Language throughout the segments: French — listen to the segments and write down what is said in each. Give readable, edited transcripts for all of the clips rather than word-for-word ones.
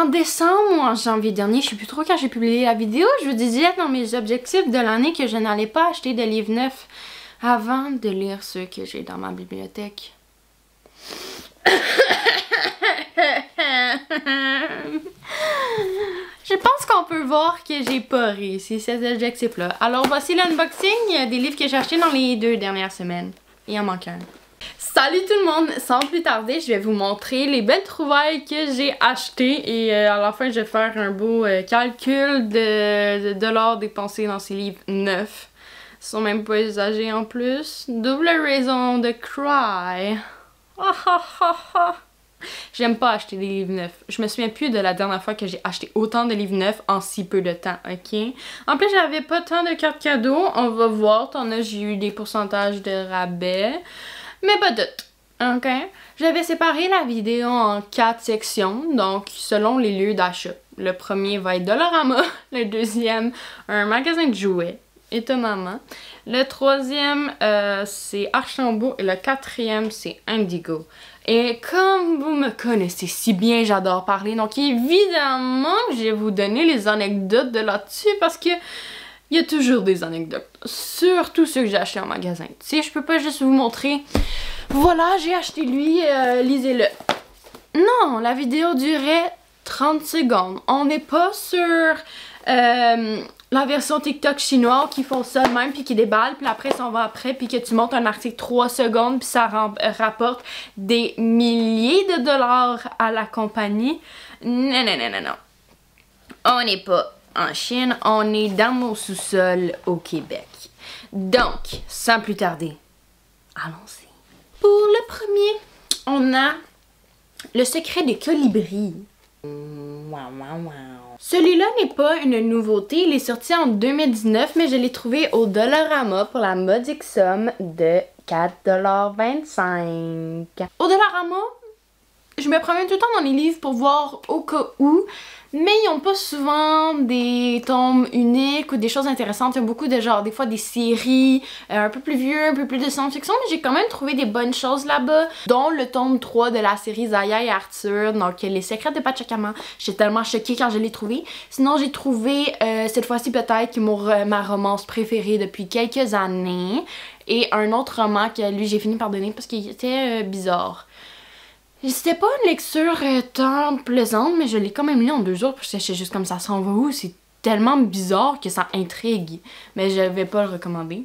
En décembre ou en janvier dernier, je sais plus trop quand j'ai publié la vidéo, je vous disais dans mes objectifs de l'année que je n'allais pas acheter de livres neufs avant de lire ceux que j'ai dans ma bibliothèque. Je pense qu'on peut voir que j'ai pas réussi cet objectif-là. Alors voici l'unboxing des livres que j'ai achetés dans les 2 dernières semaines. Il en manque un. Salut tout le monde! Sans plus tarder, je vais vous montrer les belles trouvailles que j'ai achetées et à la fin je vais faire un beau calcul de dollars dépensés dans ces livres neufs. Ils sont même pas usagés en plus. Double raison de cry. J'aime pas acheter des livres neufs. Je me souviens plus de la dernière fois que j'ai acheté autant de livres neufs en si peu de temps, ok? En plus, j'avais pas tant de cartes cadeaux. On va voir. T'en as, j'ai eu des pourcentages de rabais. Mais pas toutes, ok? J'avais séparé la vidéo en 4 sections, donc selon les lieux d'achat. Le premier va être Dollarama, le deuxième, un magasin de jouets, étonnamment. Le troisième, c'est Archambault et le quatrième, c'est Indigo. Et comme vous me connaissez si bien, j'adore parler, donc évidemment, je vais vous donner les anecdotes de là-dessus parce que il y a toujours des anecdotes, surtout ceux que j'ai achetés en magasin. Tu sais, je peux pas juste vous montrer, voilà, j'ai acheté lui, lisez-le. Non, la vidéo durait 30 secondes. On n'est pas sur la version TikTok chinois qui font ça de même puis qui déballent, puis après ça on va après puis que tu montes un article 3 secondes puis ça rapporte des milliers de dollars à la compagnie. Non, non, non, non, non. On n'est pas en Chine, on est dans mon sous-sol au Québec. Donc, sans plus tarder, allons-y. Pour le premier, on a Le secret des colibris. Celui-là n'est pas une nouveauté, il est sorti en 2019, mais je l'ai trouvé au Dollarama pour la modique somme de 4,25 $. Au Dollarama, je me promène tout le temps dans les livres pour voir au cas où, mais ils n'ont pas souvent des tomes uniques ou des choses intéressantes. Il y a beaucoup de genre, des fois des séries un peu plus vieux, un peu plus de science-fiction, mais j'ai quand même trouvé des bonnes choses là-bas, dont le tome 3 de la série Zaya et Arthur, donc Les Secrets de Pachacama. J'étais tellement choquée quand je l'ai trouvé. Sinon, j'ai trouvé cette fois-ci peut-être ma romance préférée depuis quelques années, et un autre roman que lui j'ai fini par donner parce qu'il était bizarre. C'était pas une lecture tant plaisante, mais je l'ai quand même lu en 2 jours parce que j'étais juste comme ça s'en va où? C'est tellement bizarre que ça intrigue. Mais je vais pas le recommander.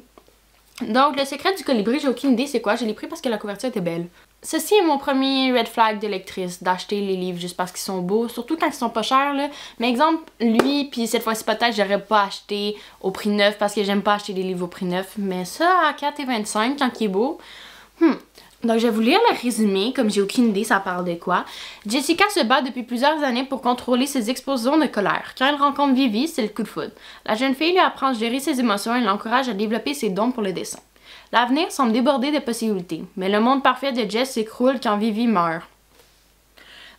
Donc, Le Secret du Colibri, j'ai aucune idée c'est quoi. Je l'ai pris parce que la couverture était belle. Ceci est mon premier red flag de lectrice, d'acheter les livres juste parce qu'ils sont beaux, surtout quand ils sont pas chers, là. Mais exemple, lui, puis cette fois-ci peut-être, j'aurais pas acheté au prix neuf parce que j'aime pas acheter des livres au prix neuf. Mais ça, à 4,25 quand il est beau, Donc, je vais vous lire le résumé, comme j'ai aucune idée ça parle de quoi. Jessica se bat depuis plusieurs années pour contrôler ses explosions de colère. Quand elle rencontre Vivi, c'est le coup de foudre. La jeune fille lui apprend à gérer ses émotions et l'encourage à développer ses dons pour le dessin. L'avenir semble déborder de possibilités, mais le monde parfait de Jess s'écroule quand Vivi meurt.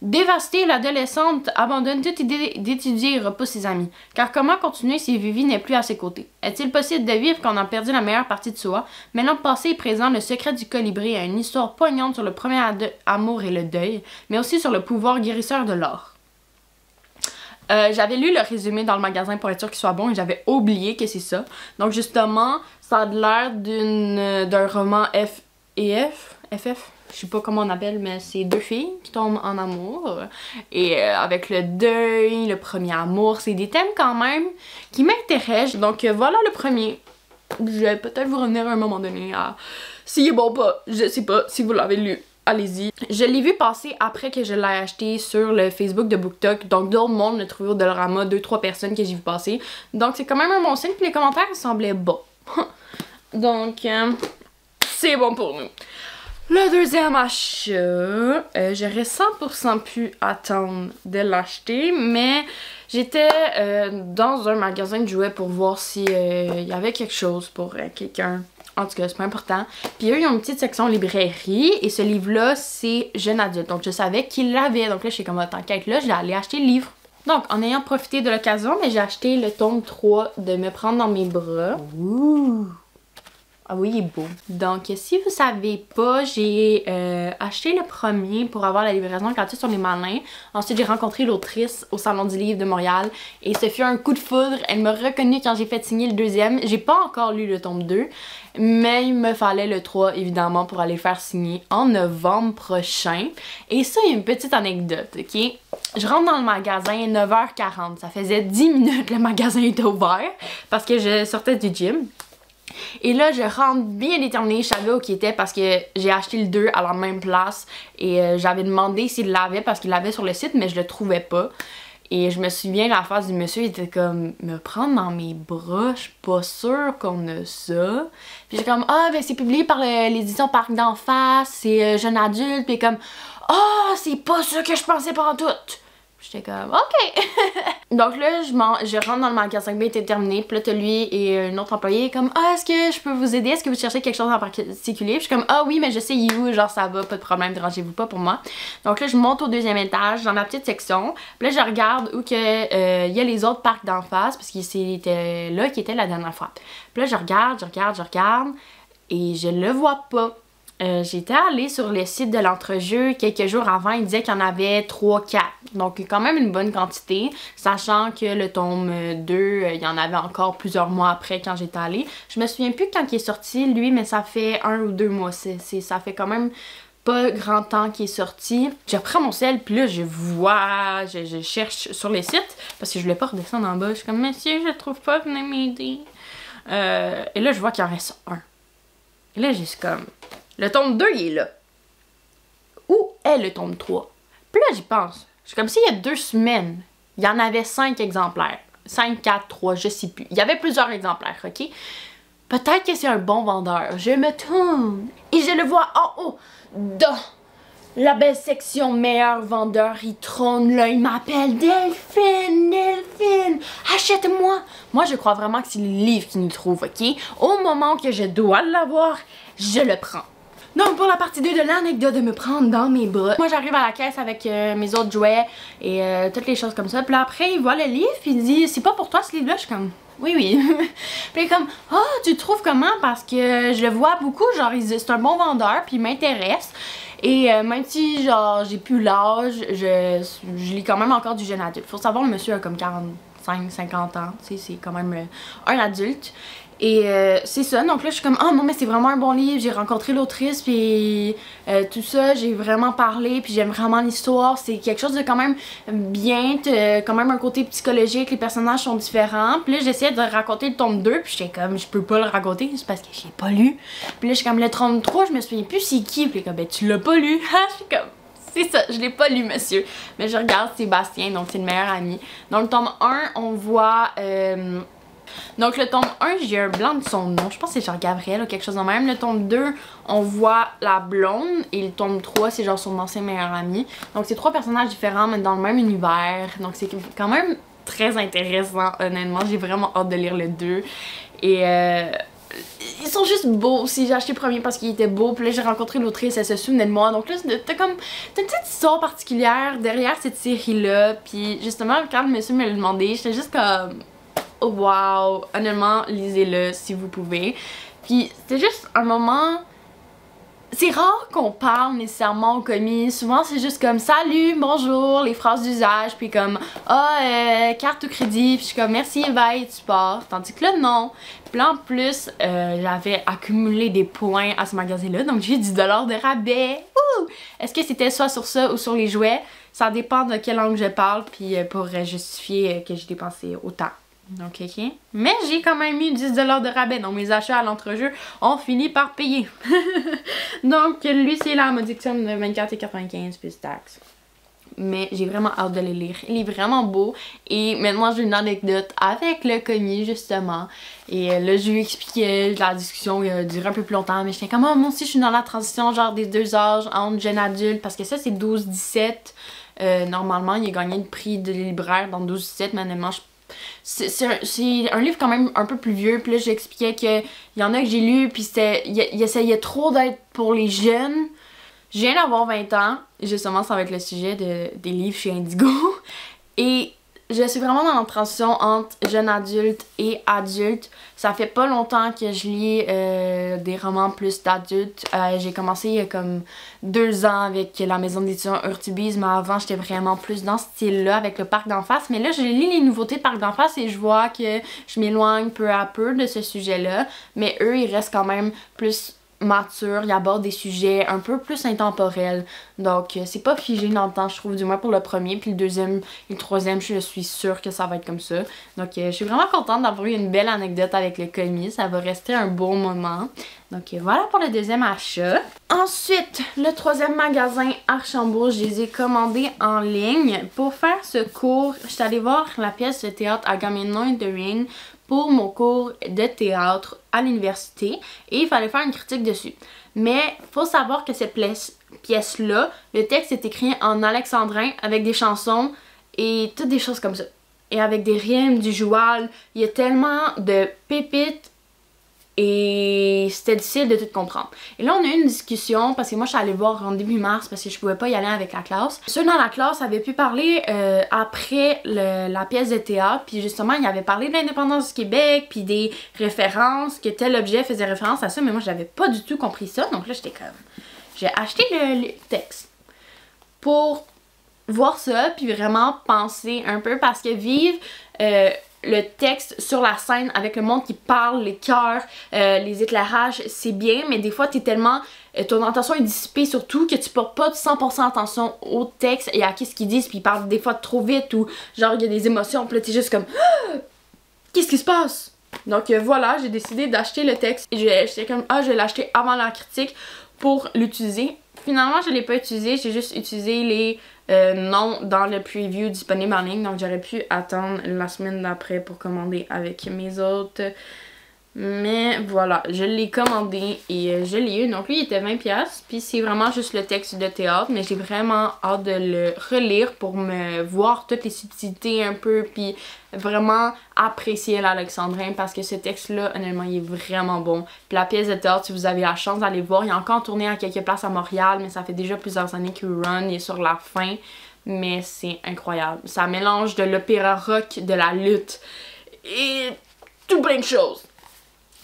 Dévastée, l'adolescente abandonne toute idée d'étudier et repousse ses amis. Car comment continuer si Vivi n'est plus à ses côtés? Est-il possible de vivre quand on a perdu la meilleure partie de soi? Mêlant passé et présent, Le Secret du Colibri a une histoire poignante sur le premier amour et le deuil, mais aussi sur le pouvoir guérisseur de l'or. J'avais lu le résumé dans le magasin pour être sûr qu'il soit bon et j'avais oublié que c'est ça. Donc justement, ça a l'air d'un roman FF? Je sais pas comment on appelle, mais c'est 2 filles qui tombent en amour. Et avec le deuil, le premier amour, c'est des thèmes quand même qui m'intéressent. Donc voilà le premier. Je vais peut-être vous revenir à un moment donné à s'il est bon ou pas. Je sais pas si vous l'avez lu. Allez-y. Je l'ai vu passer après que je l'ai acheté sur le Facebook de BookTok. Donc d'autres monde l'a trouvé au Dollarama, 2-3 personnes que j'ai vu passer. Donc c'est quand même un bon signe. Puis les commentaires semblaient bons. Donc c'est bon pour nous. Le deuxième achat, j'aurais 100% pu attendre de l'acheter, mais j'étais dans un magasin de jouets pour voir s'il y avait quelque chose pour quelqu'un. En tout cas, c'est pas important. Puis eux, ils ont une petite section librairie, et ce livre-là, c'est jeune adulte. Donc je savais qu'il l'avait, donc là, je suis comme, tant qu'à être là, je vais aller acheter le livre. Donc, en ayant profité de l'occasion, j'ai acheté le tome 3 de Me prendre dans mes bras. Ouh! Ah oui, il est beau. Donc, si vous savez pas, j'ai acheté le premier pour avoir la livraison gratuite sur les Malins. Ensuite, j'ai rencontré l'autrice au Salon du Livre de Montréal et ce fut un coup de foudre. Elle m'a reconnue quand j'ai fait signer le deuxième. J'ai pas encore lu le tome 2, mais il me fallait le 3, évidemment, pour aller faire signer en novembre prochain. Et ça, il y a une petite anecdote, ok? Je rentre dans le magasin à 9h40. Ça faisait 10 minutes que le magasin était ouvert parce que je sortais du gym. Et là, je rentre bien déterminée, je savais où il était parce que j'ai acheté le 2 à la même place et j'avais demandé s'il l'avait parce qu'il l'avait sur le site, mais je le trouvais pas. Et je me souviens, la face du monsieur, il était comme, me prendre dans mes bras, je suis pas sûre qu'on a ça. Puis j'ai comme, ah, ben c'est publié par l'édition Parc d'en face, c'est jeune adulte, puis comme, ah, c'est pas ça que je pensais pantoute. J'étais comme, ok! Donc là, je rentre dans le magasin bien déterminé. Puis là, t'as lui et un autre employé comme, ah, est-ce que je peux vous aider? Est-ce que vous cherchez quelque chose en particulier? Puis je suis comme, ah oui, mais je sais où, genre ça va, pas de problème, dérangez-vous pas pour moi. Donc là, je monte au deuxième étage, dans ma petite section. Puis là, je regarde où que il y a les autres parcs d'en face, parce que c'était là qui était la dernière fois. Puis là, je regarde, et je le vois pas. J'étais allée sur le site de l'entrejeu quelques jours avant, il disait qu'il y en avait 3-4. Donc quand même une bonne quantité, sachant que le tome 2, il y en avait encore plusieurs mois après quand j'étais allée. Je me souviens plus quand il est sorti lui, mais ça fait 1 ou 2 mois. Ça fait quand même pas grand temps qu'il est sorti. Je prends mon sel, puis là je vois, je cherche sur les sites, parce que je voulais pas redescendre en bas. Je suis comme, monsieur, je trouve pas, venez m'aider. Et là je vois qu'il en reste un. Et là j'ai comme... Le tome 2, il est là. Où est le tome 3? Puis là, j'y pense. C'est comme s'il y a 2 semaines, il y en avait 5 exemplaires. 5, 4, 3, je sais plus. Il y avait plusieurs exemplaires, ok? Peut-être que c'est un bon vendeur. Je me tourne et je le vois en haut, dans la belle section meilleur vendeur. Il trône là, il m'appelle Delphine, Delphine, achète-moi. Moi, je crois vraiment que c'est le livre qui nous trouve, ok? Au moment que je dois l'avoir, je le prends. Donc pour la partie 2 de l'anecdote de me prendre dans mes bras, moi j'arrive à la caisse avec mes autres jouets et toutes les choses comme ça. Puis là après il voit le livre puis il dit, c'est pas pour toi ce livre là? Je suis comme, oui oui. Puis il est comme, ah, tu le trouves comment? Parce que je le vois beaucoup, genre c'est un bon vendeur puis il m'intéresse. Et même si genre j'ai plus l'âge, je lis quand même encore du jeune adulte. Faut savoir, le monsieur a comme 45-50 ans, tu sais, c'est quand même un adulte. Et c'est ça, donc là je suis comme, oh non mais c'est vraiment un bon livre, j'ai rencontré l'autrice puis tout ça, j'ai vraiment parlé puis j'aime vraiment l'histoire, c'est quelque chose de quand même bien, quand même un côté psychologique, les personnages sont différents. Puis là j'essayais de raconter le tome 2 puis j'étais comme, je peux pas le raconter, c'est parce que je l'ai pas lu. Puis là je suis comme, le tome 3, je me souviens plus c'est qui, puis comme, ben tu l'as pas lu, je suis comme... C'est ça, je l'ai pas lu, monsieur. Mais je regarde Sébastien, donc c'est le meilleur ami. Dans le tome 1, on voit... Donc le tome 1, j'ai un blanc de son nom, je pense que c'est genre Gabriel ou quelque chose de même. Le tome 2, on voit la blonde et le tome 3, c'est genre son ancien meilleur ami. Donc c'est 3 personnages différents mais dans le même univers. Donc c'est quand même très intéressant, honnêtement. J'ai vraiment hâte de lire le 2. Et ils sont juste beaux aussi. J'ai acheté le premier parce qu'il était beau. Puis là j'ai rencontré l'autrice, elle se souvenait de moi. Donc là t'as une petite histoire particulière derrière cette série-là. Puis justement quand le monsieur me l'a demandé, j'étais juste comme... wow, honnêtement, lisez-le si vous pouvez. Puis c'était juste un moment... C'est rare qu'on parle nécessairement au commis. Souvent c'est juste comme salut, bonjour, les phrases d'usage, puis comme carte ou crédit, puis je suis comme merci, bye, tu pars. Tandis que là non. Puis là en plus, j'avais accumulé des points à ce magasin-là, donc j'ai 10$ de rabais. Est-ce que c'était soit sur ça ou sur les jouets? Ça dépend de quelle langue je parle, puis pour justifier que j'ai dépensé autant. Donc, ok. Mais j'ai quand même eu 10$ de rabais. Donc, mes achats à l'entrejeu ont fini par payer. Donc, lui, c'est la modiction de 24,95 plus taxes. Mais j'ai vraiment hâte de le lire. Il est vraiment beau. Et maintenant, j'ai une anecdote avec le commis, justement. Et là, je lui expliquais, la discussion a duré un peu plus longtemps. Mais j'étais comme, oh, moi aussi, je suis dans la transition, genre des 2 âges entre jeune adulte. Parce que ça, c'est 12-17. Normalement, il a gagné le prix de libraire dans 12-17. Mais honnêtement, c'est un livre quand même un peu plus vieux. Puis là j'expliquais qu'il y en a que j'ai lu puis il essayait trop d'être pour les jeunes. Je viens d'avoir 20 ans, justement ça va être le sujet des livres chez Indigo. Et je suis vraiment dans la transition entre jeune adulte et adulte. Ça fait pas longtemps que je lis des romans plus d'adultes. J'ai commencé il y a comme 2 ans avec La Maison d'édition Urtubise, mais avant j'étais vraiment plus dans ce style-là avec le Parc d'en face. Mais là je lis les nouveautés de Parc d'en face et je vois que je m'éloigne peu à peu de ce sujet-là. Mais eux, ils restent quand même plus mature, il aborde des sujets un peu plus intemporels. Donc c'est pas figé dans le temps, je trouve, du moins pour le premier. Puis le deuxième et le troisième, je suis sûre que ça va être comme ça. Donc je suis vraiment contente d'avoir eu une belle anecdote avec le commis. Ça va rester un beau moment. Donc voilà pour le deuxième achat. Ensuite, le troisième magasin Archambault, je les ai commandés en ligne. Pour faire ce cours, je suis allée voir la pièce de théâtre Agamemnon and the Ring pour mon cours de théâtre à l'université et il fallait faire une critique dessus. Mais faut savoir que cette pièce-là, le texte est écrit en alexandrin avec des chansons et toutes des choses comme ça. Et avec des rimes, du joual, il y a tellement de pépites et c'était difficile de tout comprendre. Et là, on a eu une discussion parce que moi, je suis allée voir en début mars parce que je pouvais pas y aller avec la classe. Ceux dans la classe avaient pu parler après la pièce de théâtre. Puis justement, ils avaient parlé de l'indépendance du Québec, puis des références, que tel objet faisait référence à ça. Mais moi, j'avais pas du tout compris ça. Donc là, j'étais comme... J'ai acheté le texte pour voir ça, puis vraiment penser un peu parce que vivre... le texte sur la scène avec le monde qui parle, les chœurs, les éclairages, c'est bien, mais des fois t'es tellement... ton attention est dissipée sur tout que tu portes pas 100% attention au texte et à ce qu'ils disent, puis ils parlent des fois trop vite ou genre il y a des émotions, puis là t'es juste comme ah! Qu'est-ce qui se passe? Donc voilà, j'ai décidé d'acheter le texte et j'étais comme je vais l'acheter avant la critique pour l'utiliser. Finalement, je l'ai pas utilisé, j'ai juste utilisé les noms dans le preview disponible en ligne. Donc j'aurais pu attendre la semaine d'après pour commander avec mes autres. Mais voilà, je l'ai commandé et je l'ai eu. Donc lui, il était 20$. Puis c'est vraiment juste le texte de théâtre. Mais j'ai vraiment hâte de le relire pour me voir toutes les subtilités un peu. Puis vraiment apprécier l'alexandrin. Parce que ce texte-là, honnêtement, il est vraiment bon. Puis la pièce de théâtre, si vous avez la chance d'aller voir, il est encore tourné à quelques places à Montréal. Mais ça fait déjà plusieurs années qu'il run. Il est sur la fin. Mais c'est incroyable. Ça mélange de l'opéra rock, de la lutte et tout plein de choses.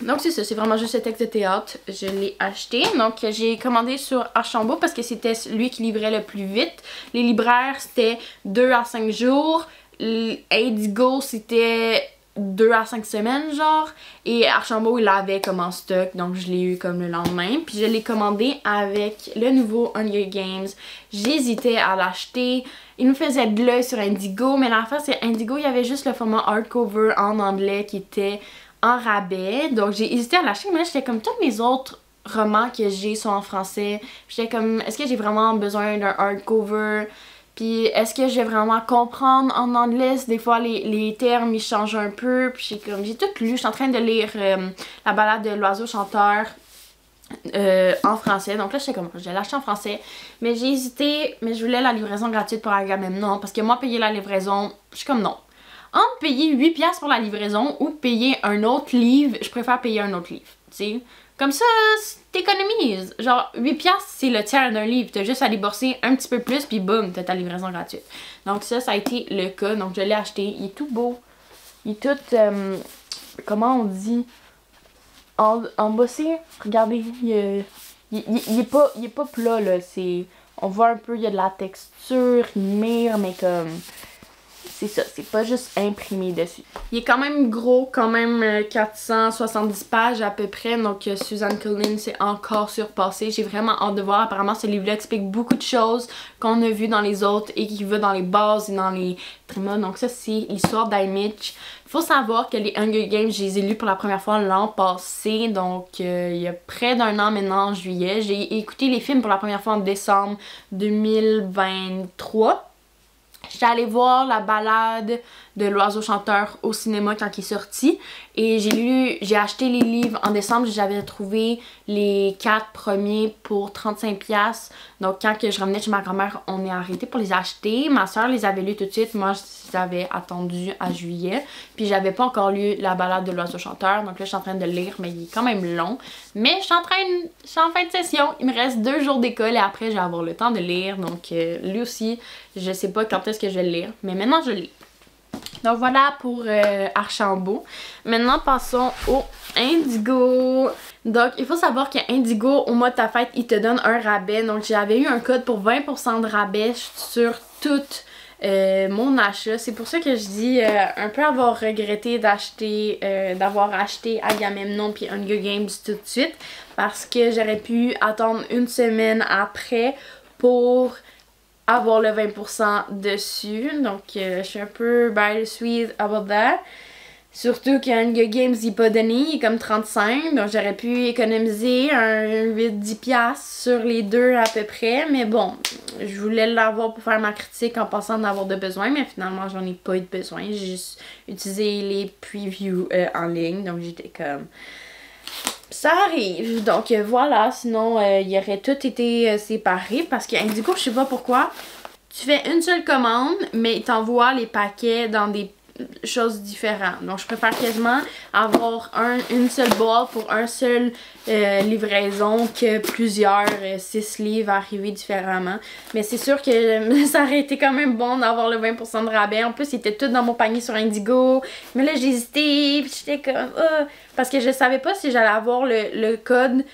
Donc c'est ça, c'est vraiment juste ce texte de théâtre. Je l'ai acheté. Donc j'ai commandé sur Archambault parce que c'était lui qui livrait le plus vite. Les libraires, c'était 2 à 5 jours. Indigo, c'était 2 à 5 semaines genre. Et Archambault, il l'avait comme en stock. Donc je l'ai eu comme le lendemain. Puis je l'ai commandé avec le nouveau Hunger Games. J'hésitais à l'acheter. Il me faisait de l'œil sur Indigo. Mais l'affaire, c'est Indigo, il y avait juste le format hardcover en anglais qui était en rabais, donc j'ai hésité à l'acheter, mais là j'étais comme tous mes autres romans que j'ai sont en français. J'étais comme, est-ce que j'ai vraiment besoin d'un hardcover? Puis est-ce que je vais vraiment comprendre en anglais? Des fois les termes ils changent un peu. Puis j'ai tout lu, je suis en train de lire la balade de l'oiseau chanteur en français. Donc là j'étais comme, je vais l'acheter en français. Mais j'ai hésité, mais je voulais la livraison gratuite pour Agamemnon. Parce que moi payer la livraison, je suis comme non. Entre payer 8$ pour la livraison ou payer un autre livre, je préfère payer un autre livre, tu sais. Comme ça, t'économises. Genre, 8$ c'est le tiers d'un livre. T'as juste à débourser un petit peu plus, puis boum, t'as ta livraison gratuite. Donc ça a été le cas. Donc je l'ai acheté. Il est tout beau. Il est tout, comment on dit, embossé. Regardez, il est pas plat, là. On voit un peu, il y a de la texture, il mire, mais comme... C'est ça, c'est pas juste imprimé dessus. Il est quand même gros, quand même 470 pages à peu près. Donc Suzanne Collins s'est encore surpassée. J'ai vraiment hâte de voir. Apparemment ce livre-là explique beaucoup de choses qu'on a vues dans les autres et qui va dans les bases et dans les trémas. Donc ça c'est l'histoire d'Imich. Faut savoir que les Hunger Games, je les ai lus pour la première fois l'an passé. Donc il y a près d'un an maintenant en juillet. J'ai écouté les films pour la première fois en décembre 2023. J'étais allée voir la balade de l'oiseau chanteur au cinéma quand il est sorti et j'ai acheté les livres en décembre. J'avais trouvé les 4 premiers pour 35$. Donc quand je revenais chez ma grand-mère, on est arrêté pour les acheter. Ma soeur les avait lus tout de suite. Moi, j'avais attendu à juillet. Puis j'avais pas encore lu la balade de l'oiseau chanteur. Donc là, je suis en train de le lire, mais il est quand même long. Mais je suis en fin de session. Il me reste 2 jours d'école et après, je vais avoir le temps de lire. Donc lui aussi, je sais pas quand est-ce que je vais le lire. Mais maintenant, je le lis. Donc voilà pour Archambault. Maintenant passons au Indigo. Donc il faut savoir qu'Indigo au mois de ta fête il te donne un rabais. Donc j'avais eu un code pour 20% de rabais sur toute mon achat. C'est pour ça que je dis un peu avoir regretté d'avoir acheté Agamemnon puis Hunger Games tout de suite. Parce que j'aurais pu attendre une semaine après pour avoir le 20% dessus. Donc je suis un peu bittersweet about that. Surtout que Hunger Games il est pas donné, il est comme 35. Donc j'aurais pu économiser un 8-10$ sur les deux à peu près. Mais bon, je voulais l'avoir pour faire ma critique en pensant en avoir de besoin. Mais finalement j'en ai pas eu de besoin. J'ai juste utilisé les previews en ligne. Donc j'étais comme... Ça arrive, donc voilà, sinon il aurait tout été séparé parce qu'Indigo, je sais pas pourquoi, tu fais une seule commande, mais il t'envoie les paquets dans des choses différentes. Donc je préfère quasiment avoir une seule boîte pour un seul livraison que plusieurs 6 livres arriver différemment. Mais c'est sûr que ça aurait été quand même bon d'avoir le 20% de rabais. En plus, il était tout dans mon panier sur Indigo. Mais là, j'ai hésité, puis j'étais comme... parce que je savais pas si j'allais avoir le code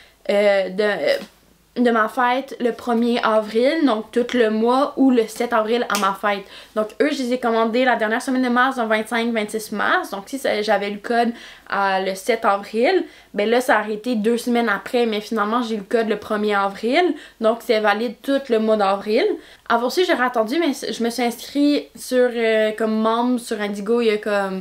de ma fête le 1er avril, donc tout le mois, ou le 7 avril à ma fête. Donc eux, je les ai commandés la dernière semaine de mars, donc 25-26 mars. Donc si j'avais le code le 7 avril, ben là ça aurait été 2 semaines après, mais finalement j'ai le code le 1er avril, donc c'est valide tout le mois d'avril. Avant ça, j'aurais attendu, mais je me suis inscrite sur comme membre sur Indigo il y a comme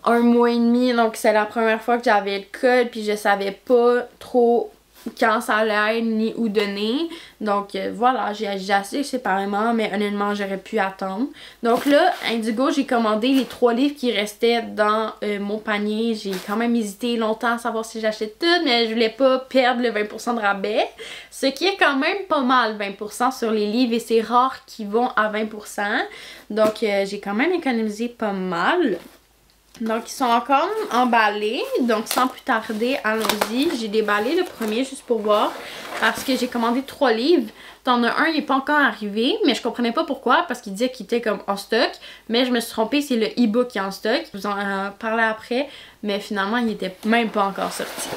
1 mois et demi, donc c'est la première fois que j'avais le code, puis je savais pas trop quand ça allait être ni où donner. Donc voilà, j'ai acheté séparément, mais honnêtement j'aurais pu attendre. Donc là, Indigo, j'ai commandé les 3 livres qui restaient dans mon panier. J'ai quand même hésité longtemps à savoir si j'achetais tout, mais je voulais pas perdre le 20% de rabais. Ce qui est quand même pas mal, 20% sur les livres, et c'est rare qu'ils vont à 20%. Donc j'ai quand même économisé pas mal. Donc, ils sont encore emballés. Donc, sans plus tarder, allons-y. J'ai déballé le premier juste pour voir. Parce que j'ai commandé 3 livres. T'en as un, il n'est pas encore arrivé. Mais je comprenais pas pourquoi. Parce qu'il disait qu'il était comme en stock. Mais je me suis trompée, c'est le e-book qui est en stock. Je vous en parler après. Mais finalement, il n'était même pas encore sorti.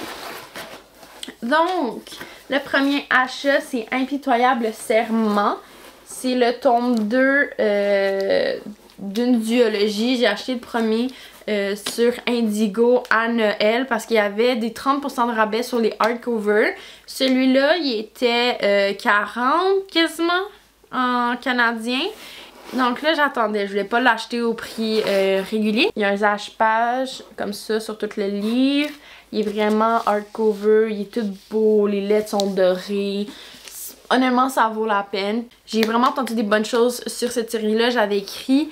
Donc, le premier achat, c'est Impitoyable Serment. C'est le tome 2 d'une duologie. J'ai acheté le premier sur Indigo à Noël parce qu'il y avait des 30% de rabais sur les hardcovers. Celui-là, il était 40 quasiment en canadien. Donc là, j'attendais. Je voulais pas l'acheter au prix régulier. Il y a un zage-page comme ça sur tout le livre. Il est vraiment hardcover. Il est tout beau. Les lettres sont dorées. Honnêtement, ça vaut la peine. J'ai vraiment entendu des bonnes choses sur cette série-là. J'avais écrit...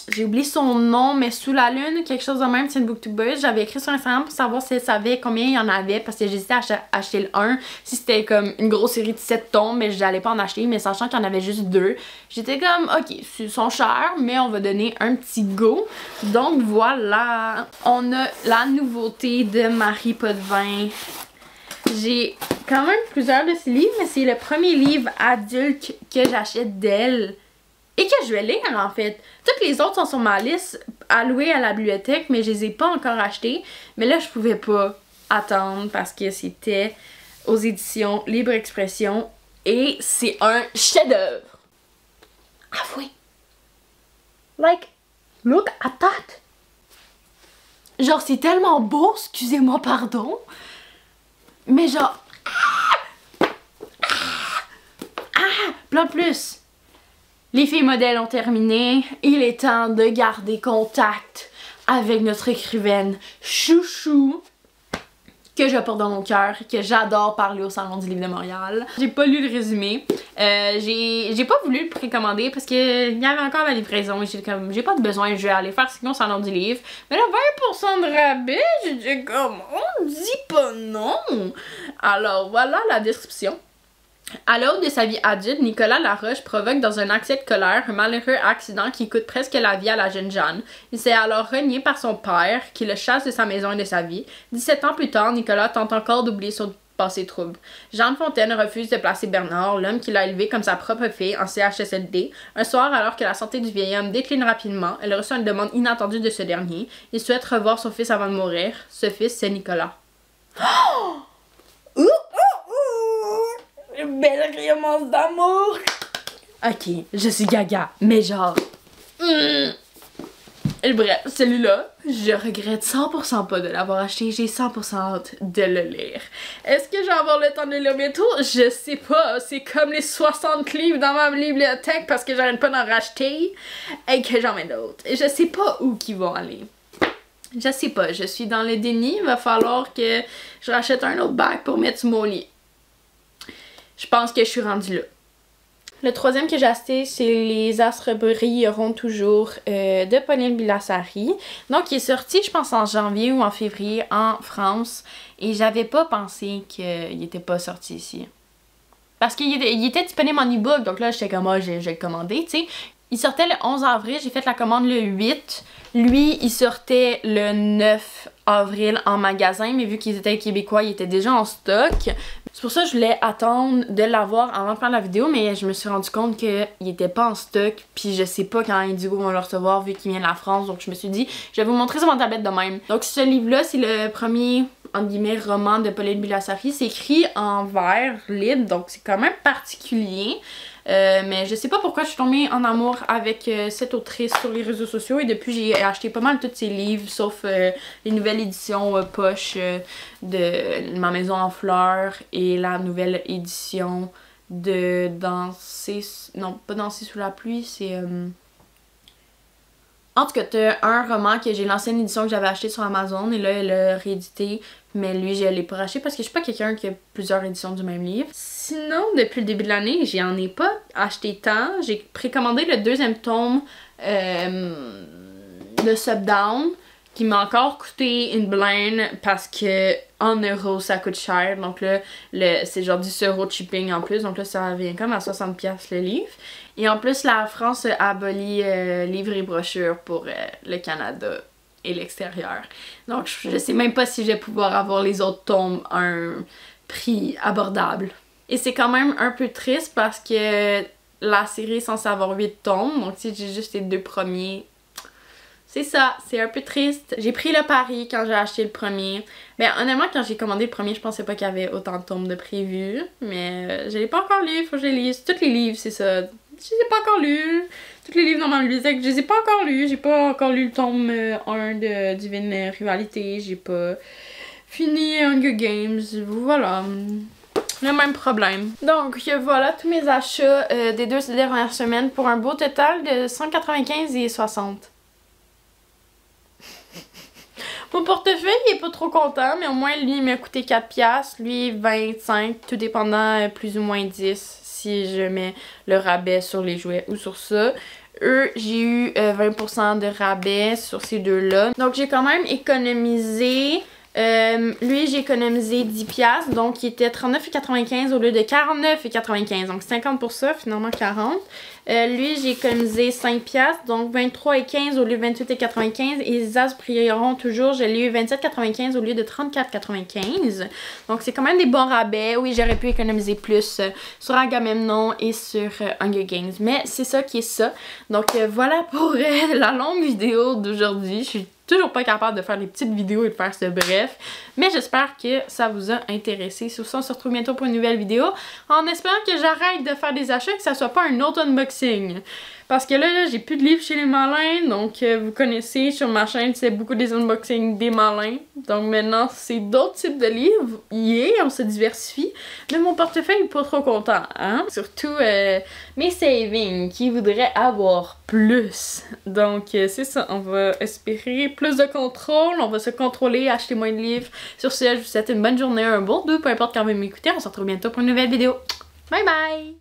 j'ai oublié son nom, mais Sous la Lune, quelque chose de même, c'est une booktubeuse. J'avais écrit sur Instagram pour savoir si elle savait combien il y en avait, parce que j'hésitais à acheter le 1 si c'était comme une grosse série de 7 tomes, mais j'allais pas en acheter, mais sachant qu'il y en avait juste 2, j'étais comme ok, ils sont chers, mais on va donner un petit go. Donc voilà, on a la nouveauté de Marie Potvin. J'ai quand même plusieurs de ses livres, mais c'est le premier livre adulte que j'achète d'elle. Et que je vais lire en fait. Toutes les autres sont sur ma liste allouées à la bibliothèque, mais je les ai pas encore achetées. Mais là, je pouvais pas attendre parce que c'était aux éditions Libre Expression. Et c'est un chef-d'œuvre. Avouez. Like, look at that. Genre, c'est tellement beau, excusez-moi, pardon. Mais genre... Plein plus. Les filles modèles ont terminé. Il est temps de garder contact avec notre écrivaine chouchou que je porte dans mon cœur, que j'adore parler au Salon du Livre de Montréal. J'ai pas lu le résumé. J'ai pas voulu le précommander parce qu'il y avait encore la livraison et j'ai pas de besoin, je vais aller faire sinon au Salon du Livre. Mais là, 20% de rabais, j'ai dit comme on dit pas non. Alors voilà la description. À l'aube de sa vie adulte, Nicolas Laroche provoque dans un accès de colère un malheureux accident qui coûte presque la vie à la jeune Jeanne. Il s'est alors renié par son père, qui le chasse de sa maison et de sa vie. 17 ans plus tard, Nicolas tente encore d'oublier son passé trouble. Jeanne Fontaine refuse de placer Bernard, l'homme qui l'a élevé comme sa propre fille, en CHSLD. Un soir, alors que la santé du vieil homme décline rapidement, elle reçoit une demande inattendue de ce dernier. Il souhaite revoir son fils avant de mourir. Ce fils, c'est Nicolas. Oh! Une belle grimace d'amour! Ok, je suis gaga, mais genre... Et bref, celui-là, je regrette 100% pas de l'avoir acheté. J'ai 100% hâte de le lire. Est-ce que je vais avoir le temps de le lire bientôt? Je sais pas. C'est comme les 60 livres dans ma bibliothèque parce que j'arrête pas d'en racheter et que j'en mets d'autres. Et je sais pas où qu'ils vont aller. Je sais pas. Je suis dans le déni. Il va falloir que je rachète un autre bac pour mettre sur mon lit. Je pense que je suis rendue là. Le troisième que j'ai acheté, c'est Les astres brilleront toujours de Pauline Bilassari. Donc, il est sorti, je pense, en janvier ou en février en France. Et j'avais pas pensé qu'il était pas sorti ici. Parce qu'il était disponible en e-book, donc là, j'étais comme, je vais le commander, tu sais. Il sortait le 11 avril, j'ai fait la commande le 8. Lui, il sortait le 9 avril en magasin, mais vu qu'ils étaient québécois, il était déjà en stock. C'est pour ça que je voulais attendre de l'avoir avant de faire la vidéo, mais je me suis rendu compte qu'il était pas en stock, puis je sais pas quand Indigo vont le recevoir vu qu'il vient de la France, donc je me suis dit, je vais vous montrer sur mon tablette de même. Donc ce livre-là, c'est le premier, entre guillemets, roman de Pauline Bilassari. C'est écrit en vers libre, donc c'est quand même particulier. Mais je sais pas pourquoi je suis tombée en amour avec cette autrice sur les réseaux sociaux et depuis j'ai acheté pas mal tous ses livres sauf les nouvelles éditions poche de Ma maison en fleurs et la nouvelle édition de Danser... Non, pas Danser sous la pluie, c'est... En tout cas, t'as un roman que j'ai l'ancienne édition que j'avais acheté sur Amazon et là, elle l'a réédité. Mais lui, je l'ai pas racheté parce que je suis pas quelqu'un qui a plusieurs éditions du même livre. Sinon, depuis le début de l'année, j'en ai pas acheté tant. J'ai précommandé le deuxième tome de Subdown qui m'a encore coûté une blinde parce que en euros ça coûte cher. Donc là, c'est genre 10 € de shipping en plus. Donc là, ça vient comme à 60$ le livre. Et en plus, la France a aboli livres et brochures pour le Canada et l'extérieur. Donc je sais même pas si je vais pouvoir avoir les autres tomes à un prix abordable. Et c'est quand même un peu triste parce que la série est censée avoir 8 tomes. Donc si j'ai juste les 2 premiers... C'est ça, c'est un peu triste. J'ai pris le pari quand j'ai acheté le premier. Ben honnêtement, quand j'ai commandé le premier, je pensais pas qu'il y avait autant de tomes de prévus. Mais je l'ai pas encore lu, faut que je les lise. Tous les livres, c'est ça. Je les ai pas encore lus. Tous les livres dans ma bibliothèque, je les ai pas encore lus. J'ai pas encore lu le tome 1 de Divine Rivalité. J'ai pas fini Hunger Games. Voilà. Le même problème. Donc voilà tous mes achats des 2 dernières semaines pour un beau total de 195 et 60. Mon portefeuille il est pas trop content, mais au moins lui il m'a coûté 4$, lui 25$, tout dépendant plus ou moins 10$ si je mets le rabais sur les jouets ou sur ça. Eux, j'ai eu 20% de rabais sur ces deux-là. Donc j'ai quand même économisé. Lui j'ai économisé 10$, donc il était 39,95$ au lieu de 49,95$, donc 50 pour ça, finalement 40. Lui j'ai économisé 5$, donc 23,15$ au lieu de 28,95$, et les as brilleront toujours, je l'ai eu 27,95$ au lieu de 34,95$, donc c'est quand même des bons rabais. Oui, j'aurais pu économiser plus sur Agamemnon et sur Hunger Games, mais c'est ça qui est ça. Donc voilà pour la longue vidéo d'aujourd'hui. Je suis toujours pas capable de faire des petites vidéos et de faire ce bref. Mais j'espère que ça vous a intéressé. Sur ça, on se retrouve bientôt pour une nouvelle vidéo. En espérant que j'arrête de faire des achats et que ça soit pas un autre unboxing. Parce que là j'ai plus de livres chez les malins. Donc vous connaissez, sur ma chaîne, c'est beaucoup des unboxings des malins. Donc maintenant, c'est d'autres types de livres. On se diversifie. Mais mon portefeuille est pas trop content. Hein? Surtout mes savings qui voudraient avoir plus. Donc c'est ça. On va espérer plus de contrôle. On va se contrôler, acheter moins de livres. Sur ce, je vous souhaite une bonne journée, un bon doux, peu importe quand vous m'écoutez. On se retrouve bientôt pour une nouvelle vidéo. Bye bye!